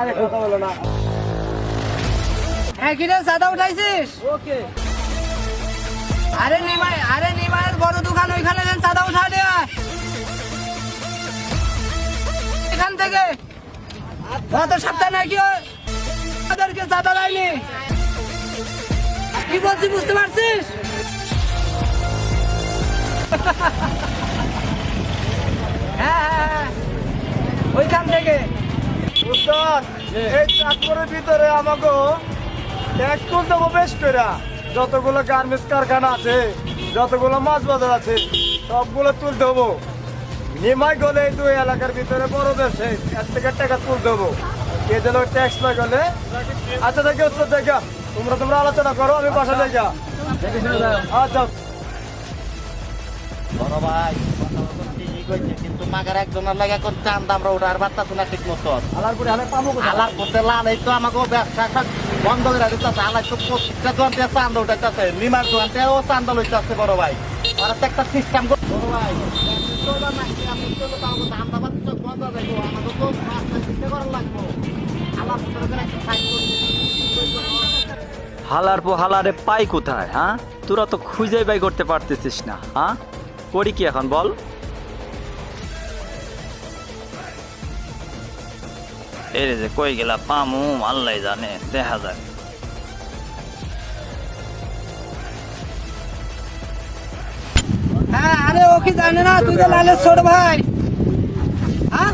আরে কথা বলো না। হ্যাঁ কিরে চাঁদা উঠাইছিস? ওকে। আরে নিমায়ের বড় দোকান ওইখানে যান চাঁদা উঠা দেয়া এখান থেকে। গত সপ্তাহে নাকি ওদেরকে চাঁদা দেয়নি। কি বলছি বুঝতে পারছিস? হ্যাঁ ওইখান থেকে। উস্তাদ, এই চাঁদপুরের ভিতরে আমাকে ট্যাক্স তুলতে হবে বেশ করে। যতগুলো গার্মেন্টস কারখানা আছে, যতগুলো মাছ বাজার আছে, সবগুলো তুলতে হবো। নিমাই গলে এই দুই এলাকার ভিতরে বড় দেশে এর থেকে টাকা তুলতে হবো। কে যেন ট্যাক্স না গেলে। আচ্ছা দেখে উস্তাদ দেখা, তোমরা আলোচনা করো, আমি বাসা দেখা। আচ্ছা বড় ভাই কথা মতো ঠিকই কইছে, কিন্তু মাগার একজনের লাগা কোন চান্দা আমরা ওঠার বার্তা শোনা ঠিক মতো আলার করতে লাল এই তো আমাকে ব্যবসা বন্ধ করে দিতেছে। আলাই তো প্রত্যেকটা দোকান থেকে চান্দা উঠাইতেছে, নিমার দোকান থেকে ও চান্দা লইতেছে। বড় ভাই ওরা তো একটা সিস্টেম বড় ভাই ধান্দাবাদ তো বন্ধ যাইব, আমাকে তো রাস্তা চিন্তা করার লাগবো। আলার করে একটা সাইড হালার পো হালারে পাই কোথায়? হ্যাঁ, তোরা তো খুঁজেই বাই করতে পারতেছিস না। হ্যাঁ, করি কি এখন বল? এই রে যে কই গেলা পামু আল্লাহ জানে, দেখা যাক। হ্যাঁ আরে ও কি জানে না তুই তো লালের ছোট ভাই? হ্যাঁ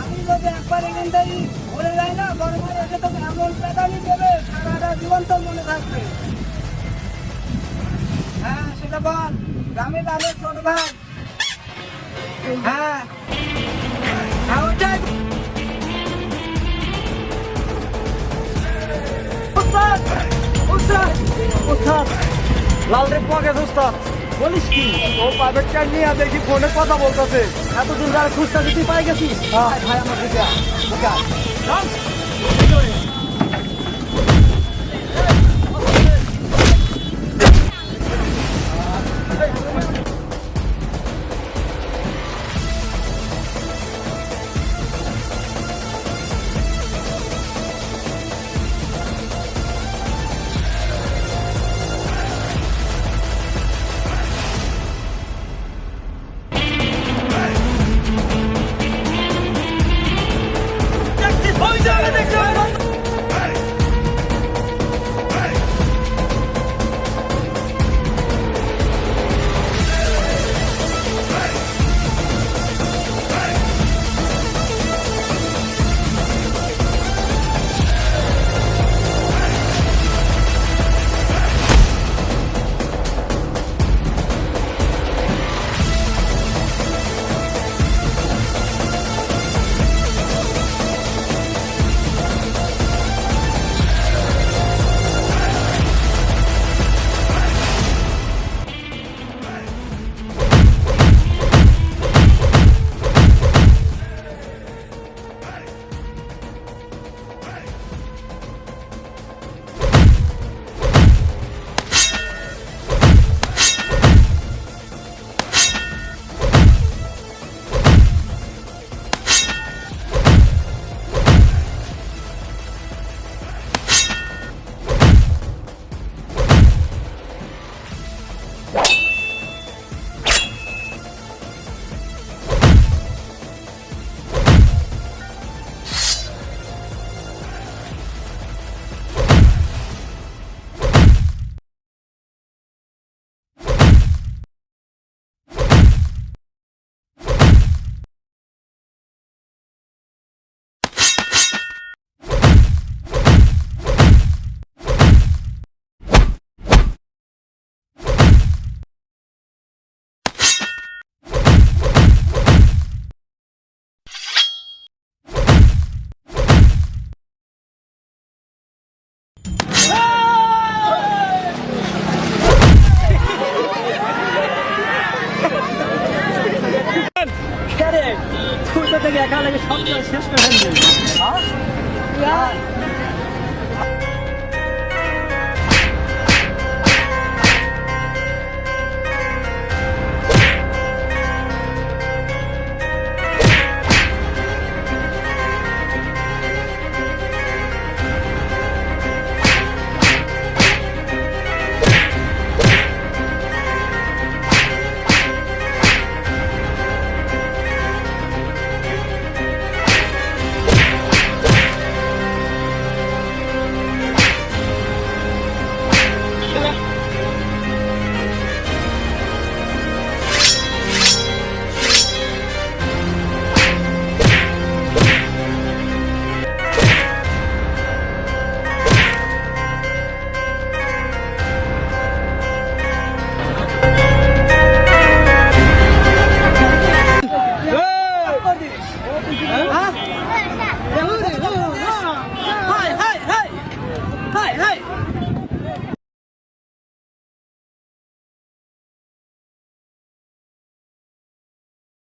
আমি যদি একবার এখান থেকে ঘুরে যাই না, বড় ভাই এসে তোকে এমন পেদানি দেবে সারাটা জীবন তোর মনে থাকবে। হ্যাঁ সেটা বল, গ্রামে লালের ছোট ভাই। হ্যাঁ হ্যাঁ ওটাই। উস্তাদ, উস্তাদ, উস্তাদ, লাল রে পাওয়া গেছে উস্তাদ। বলিস কি? ও প্রাইভেট কার নিয়ে দেখি ফোনে কথা বলতেছে। এতদিন যারা খুঁজতে তুই পাই গেছিস? ভাই আমার দিকে থেকে একা লাগে সব শেষ করে ফেলবে। হ্যাঁ?